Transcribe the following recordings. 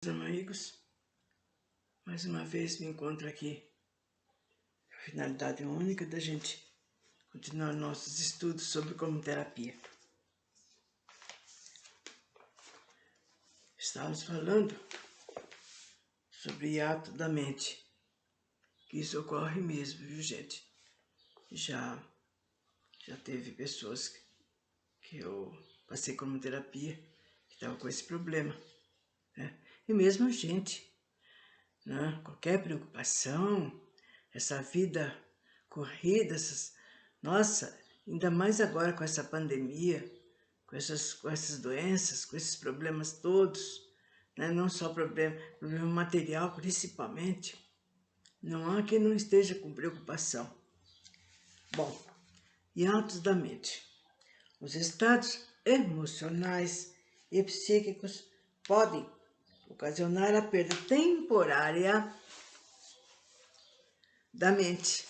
Amigos, mais uma vez me encontro aqui com a finalidade única da gente continuar nossos estudos sobre cromoterapia. Estávamos falando sobre hiato da mente, que isso ocorre mesmo, viu gente? Já teve pessoas que eu passei cromoterapia que estavam com esse problema, né? E mesmo gente, né? Qualquer preocupação, essa vida corrida, nossa, ainda mais agora com essa pandemia, com essas doenças, com esses problemas todos, né? Não só problema material principalmente, não há quem não esteja com preocupação. Bom, hiatos da mente. Os estados emocionais e psíquicos podem ocasionar a perda temporária da mente,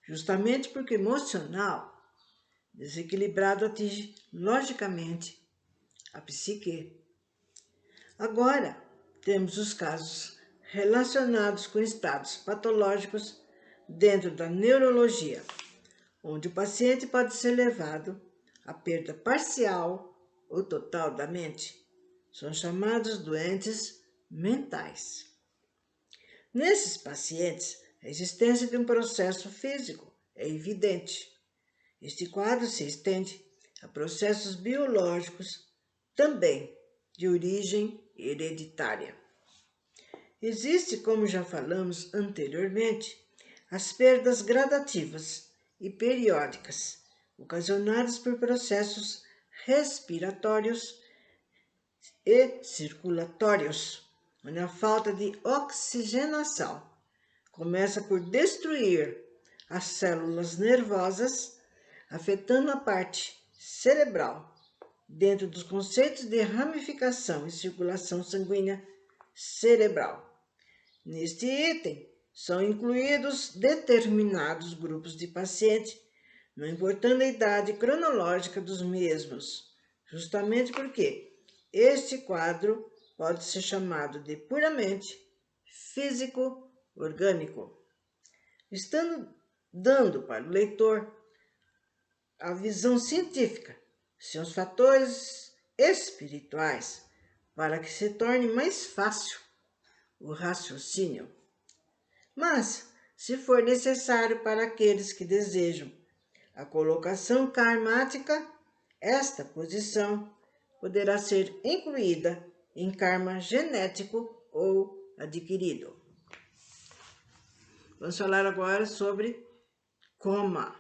justamente porque o emocional desequilibrado atinge logicamente a psique. Agora, temos os casos relacionados com estados patológicos dentro da neurologia, onde o paciente pode ser levado à perda parcial ou total da mente. São chamados doentes mentais. Nesses pacientes, a existência de um processo físico é evidente. Este quadro se estende a processos biológicos também de origem hereditária. Existe, como já falamos anteriormente, as perdas gradativas e periódicas, ocasionadas por processos respiratórios e circulatórios, onde a falta de oxigenação começa por destruir as células nervosas, afetando a parte cerebral, dentro dos conceitos de ramificação e circulação sanguínea cerebral. Neste item, são incluídos determinados grupos de pacientes, não importando a idade cronológica dos mesmos, justamente porque este quadro pode ser chamado de puramente físico-orgânico, dando para o leitor a visão científica, seus fatores espirituais, para que se torne mais fácil o raciocínio. Mas, se for necessário para aqueles que desejam a colocação karmática, esta posição poderá ser incluída em karma genético ou adquirido. Vamos falar agora sobre coma.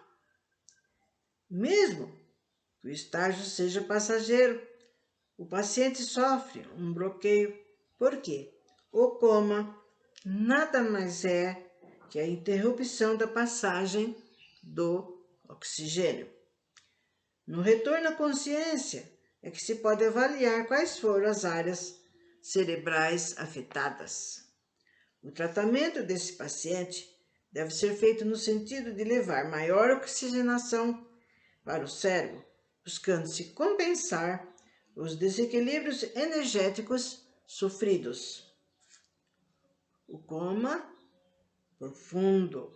Mesmo que o estágio seja passageiro, o paciente sofre um bloqueio. Por quê? O coma nada mais é que a interrupção da passagem do oxigênio. No retorno à consciência é que se pode avaliar quais foram as áreas cerebrais afetadas. O tratamento desse paciente deve ser feito no sentido de levar maior oxigenação para o cérebro, buscando-se compensar os desequilíbrios energéticos sofridos. O coma profundo.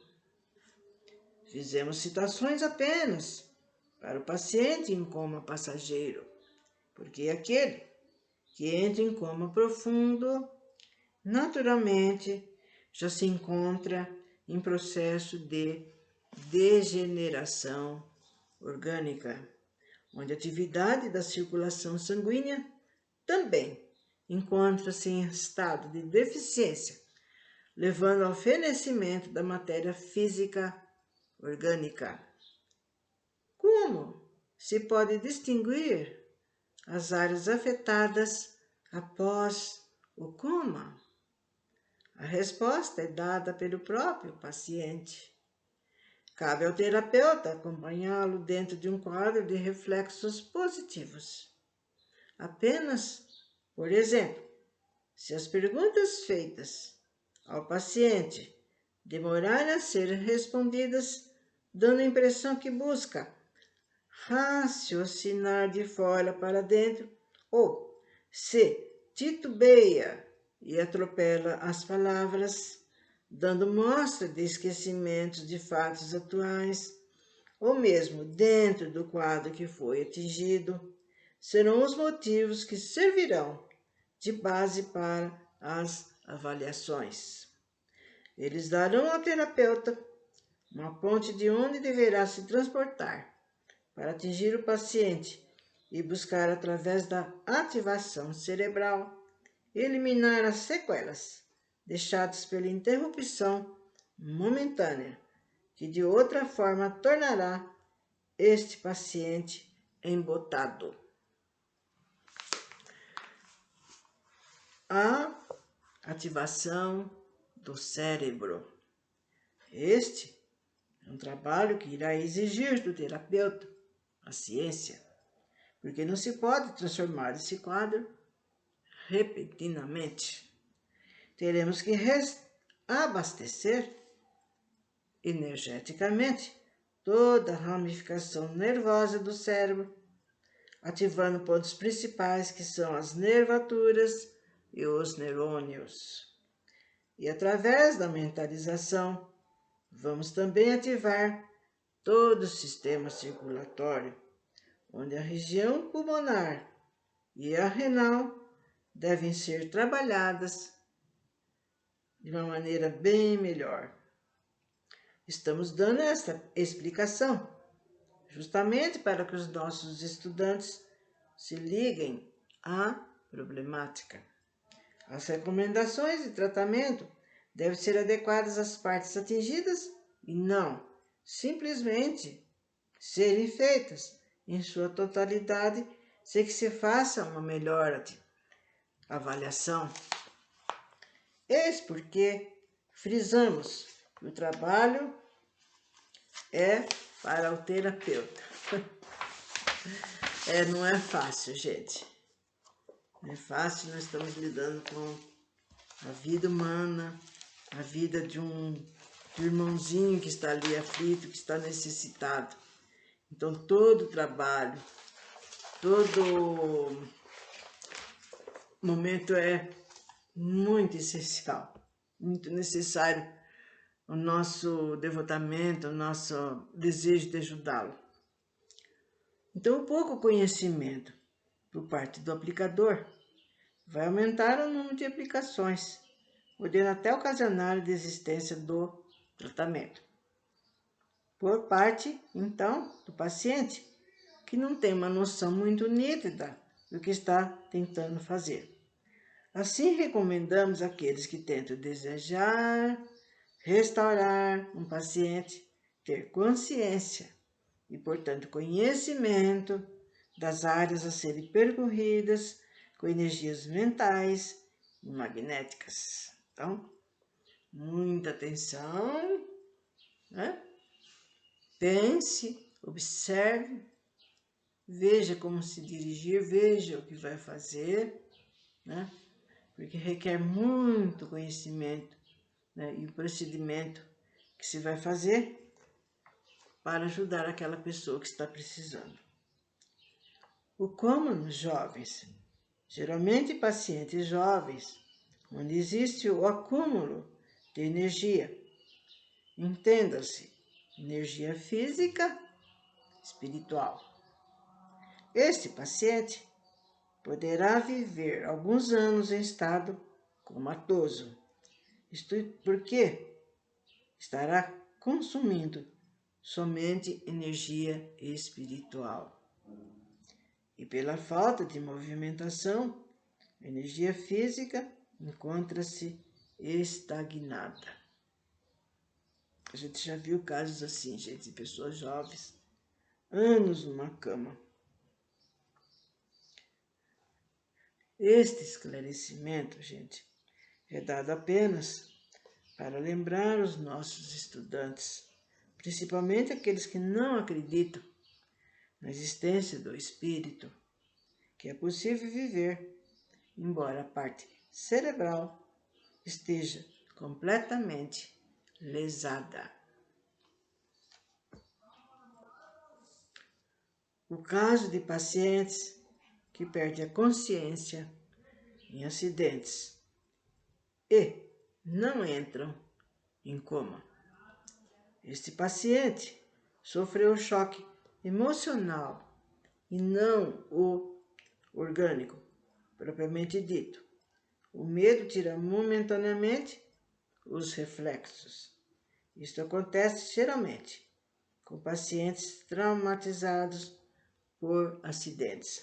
Fizemos citações apenas para o paciente em coma passageiro, porque aquele que entra em coma profundo, naturalmente, já se encontra em processo de degeneração orgânica, onde a atividade da circulação sanguínea também encontra-se em estado de deficiência, levando ao fenecimento da matéria física orgânica. Como se pode distinguir as áreas afetadas após o coma? A resposta é dada pelo próprio paciente. Cabe ao terapeuta acompanhá-lo dentro de um quadro de reflexos positivos. Apenas, por exemplo, se as perguntas feitas ao paciente demorarem a ser respondidas, dando a impressão que busca raciocinar de fora para dentro, ou se titubeia e atropela as palavras, dando mostra de esquecimentos de fatos atuais, ou mesmo dentro do quadro que foi atingido, serão os motivos que servirão de base para as avaliações. Eles darão ao terapeuta uma ponte de onde deverá se transportar para atingir o paciente e buscar, através da ativação cerebral, eliminar as sequelas deixadas pela interrupção momentânea, que de outra forma tornará este paciente embotado. A ativação do cérebro. Este é um trabalho que irá exigir do terapeuta a ciência, porque não se pode transformar esse quadro repentinamente. Teremos que abastecer energeticamente toda a ramificação nervosa do cérebro, ativando pontos principais que são as nervaturas e os neurônios. E através da mentalização, vamos também ativar todo o sistema circulatório, onde a região pulmonar e a renal devem ser trabalhadas de uma maneira bem melhor. Estamos dando esta explicação justamente para que os nossos estudantes se liguem à problemática. As recomendações de tratamento devem ser adequadas às partes atingidas e não simplesmente serem feitas em sua totalidade sem que se faça uma melhor avaliação. Eis porque frisamos que o trabalho é para o terapeuta. Não é fácil, gente. Não é fácil, nós estamos lidando com a vida humana, a vida de um irmãozinho que está ali aflito, que está necessitado. Então, todo o trabalho, todo momento é muito essencial, muito necessário o nosso devotamento, o nosso desejo de ajudá-lo. Então, o pouco conhecimento por parte do aplicador vai aumentar o número de aplicações, podendo até ocasionar a desistência do tratamento. Por parte, então, do paciente, que não tem uma noção muito nítida do que está tentando fazer. Assim, recomendamos àqueles que tentam desejar restaurar um paciente ter consciência e, portanto, conhecimento das áreas a serem percorridas com energias mentais e magnéticas. Então, muita atenção, né? Pense, observe, veja como se dirigir, veja o que vai fazer, né? Porque requer muito conhecimento, né? E o procedimento que se vai fazer para ajudar aquela pessoa que está precisando. O como nos jovens, geralmente pacientes jovens, onde existe o acúmulo de energia, entenda-se, energia física, espiritual. Este paciente poderá viver alguns anos em estado comatoso, isto porque estará consumindo somente energia espiritual. E pela falta de movimentação, a energia física encontra-se estagnada. A gente já viu casos assim, gente, de pessoas jovens, anos numa cama. Este esclarecimento, gente, é dado apenas para lembrar os nossos estudantes, principalmente aqueles que não acreditam na existência do espírito, que é possível viver, embora a parte cerebral esteja completamente lesada. O caso de pacientes que perdem a consciência em acidentes e não entram em coma. Este paciente sofreu choque emocional e não o orgânico, propriamente dito. O medo tira momentaneamente os reflexos. Isto acontece geralmente com pacientes traumatizados por acidentes.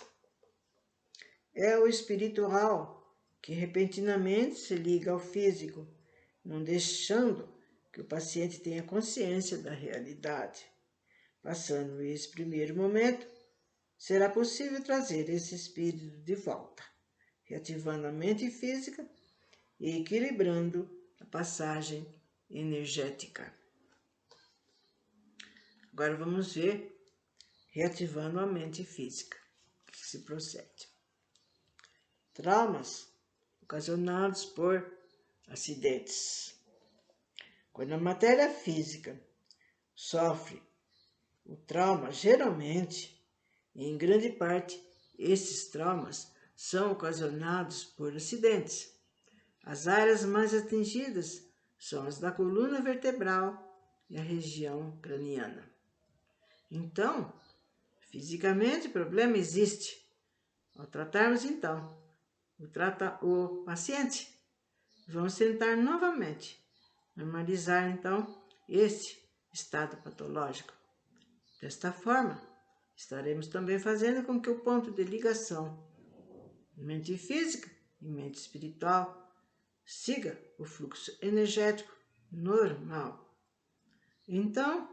É o espiritual que repentinamente se liga ao físico, não deixando que o paciente tenha consciência da realidade. Passando esse primeiro momento, será possível trazer esse espírito de volta, reativando a mente física e equilibrando a passagem energética. Agora vamos ver, reativando a mente física, que se procede. Traumas ocasionados por acidentes. Quando a matéria física sofre o trauma, geralmente, e em grande parte, esses traumas são ocasionados por acidentes. As áreas mais atingidas são as da coluna vertebral e a região craniana. Então, fisicamente, o problema existe. Ao tratarmos, então, o paciente, vamos tentar novamente normalizar, então, esse estado patológico. Desta forma, estaremos também fazendo com que o ponto de ligação mente física e mente espiritual siga o fluxo energético normal. Então,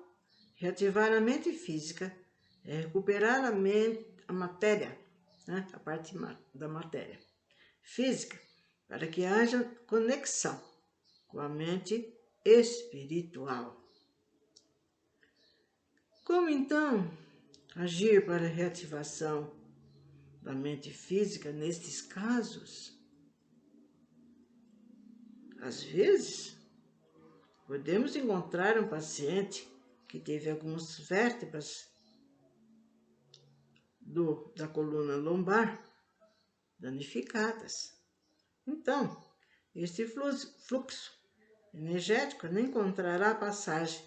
reativar a mente física é recuperar a matéria, né? A parte da matéria física, para que haja conexão com a mente espiritual. Como então agir para a reativação da mente física nestes casos? Às vezes, podemos encontrar um paciente que teve algumas vértebras da coluna lombar danificadas. Então, este fluxo energético não encontrará passagem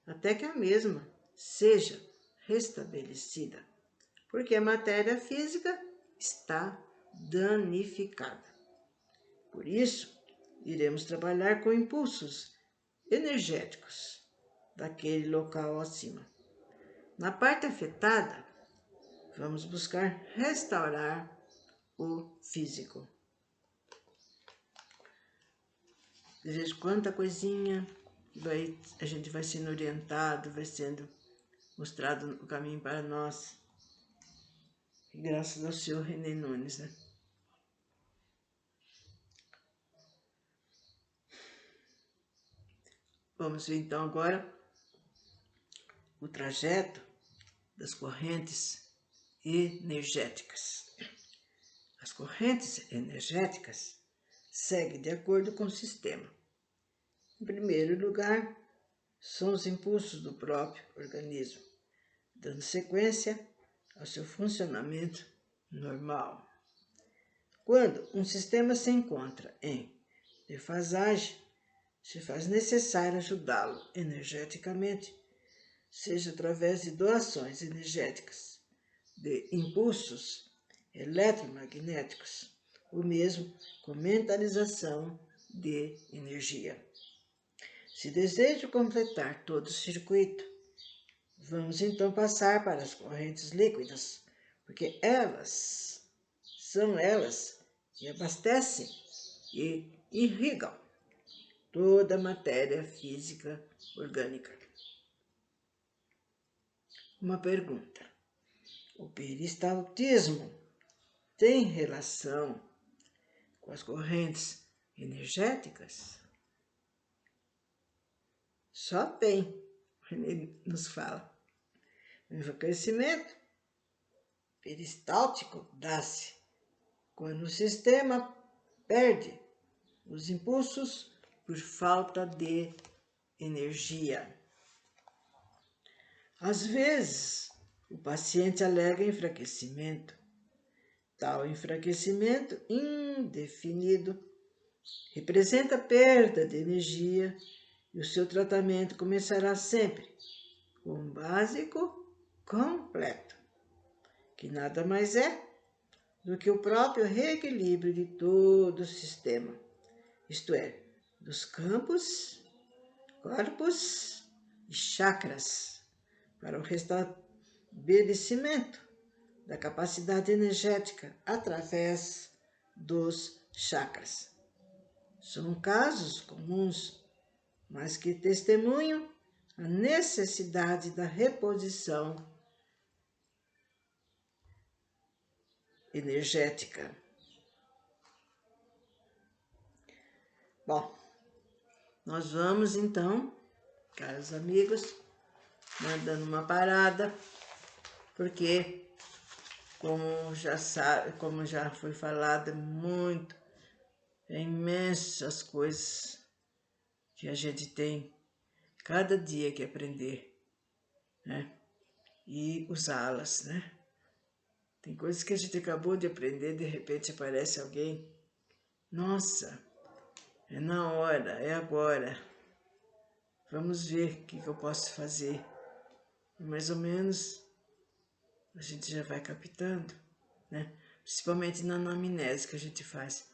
até que a mesma seja restabelecida, porque a matéria física está danificada. Por isso, iremos trabalhar com impulsos energéticos daquele local acima. Na parte afetada, vamos buscar restaurar o físico. Veja quanta coisinha a gente vai sendo orientado, vai sendo mostrado o caminho para nós. E graças ao senhor René Nunes, né? Vamos ver então agora o trajeto das correntes energéticas. As correntes energéticas seguem de acordo com o sistema. Em primeiro lugar, são os impulsos do próprio organismo, dando sequência ao seu funcionamento normal. Quando um sistema se encontra em defasagem, se faz necessário ajudá-lo energeticamente, seja através de doações energéticas, de impulsos eletromagnéticos, ou mesmo com mentalização de energia. Se desejo completar todo o circuito, vamos então passar para as correntes líquidas, porque são elas que abastecem e irrigam toda a matéria física orgânica. Uma pergunta: o peristaltismo tem relação com as correntes energéticas? Só tem, ele nos fala. O enfraquecimento peristáltico dá-se quando o sistema perde os impulsos por falta de energia. Às vezes, o paciente alega enfraquecimento Tal enfraquecimento indefinido representa perda de energia e o seu tratamento começará sempre com um básico completo, que nada mais é do que o próprio reequilíbrio de todo o sistema, isto é, dos campos, corpos e chakras, para o restabelecimento da capacidade energética através dos chakras. São casos comuns, mas que testemunham a necessidade da reposição energética. Bom, nós vamos então, caros amigos, dando uma parada, porque como já foi falado muito, é imensas coisas que a gente tem cada dia que aprender, né? E usá-las, né? Tem coisas que a gente acabou de aprender, de repente aparece alguém, nossa, é na hora, é agora, vamos ver o que eu posso fazer. E mais ou menos a gente já vai captando, né? Principalmente na anamnese que a gente faz.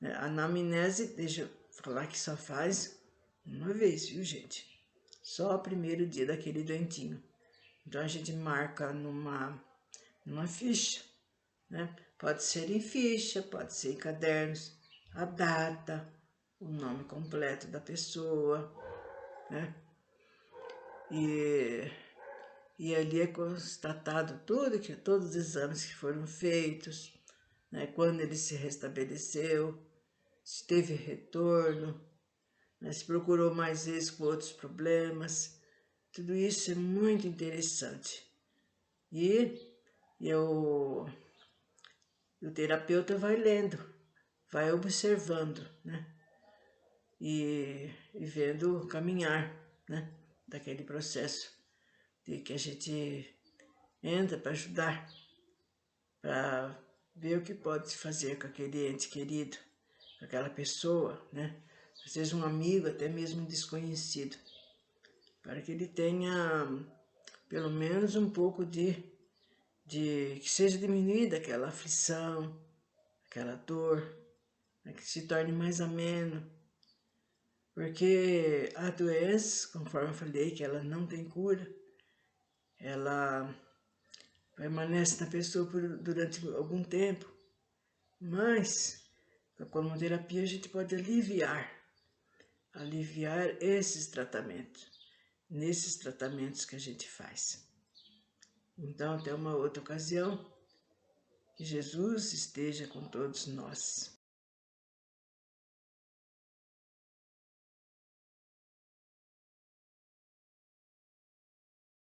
A anamnese, deixa eu falar que só faz uma vez, viu, gente? Só o primeiro dia daquele doentinho. Então a gente marca numa ficha, né? Pode ser em ficha, pode ser em cadernos, a data, o nome completo da pessoa, né? E ali é constatado todos os exames que foram feitos, né? Quando ele se restabeleceu, se teve retorno, né? Se procurou mais vezes com outros problemas. Tudo isso é muito interessante. E o terapeuta vai lendo, vai observando, né? E vendo o caminhar, né? Daquele processo de que a gente entra para ajudar, para ver o que pode se fazer com aquele ente querido, com aquela pessoa, né? Às vezes um amigo, até mesmo um desconhecido, para que ele tenha pelo menos um pouco de que seja diminuída aquela aflição, aquela dor, né? Que se torne mais ameno, porque a doença, conforme eu falei, que ela não tem cura, ela permanece na pessoa durante algum tempo, mas com a cromoterapia a gente pode aliviar esses tratamentos, nesses tratamentos que a gente faz. Então, até uma outra ocasião, que Jesus esteja com todos nós.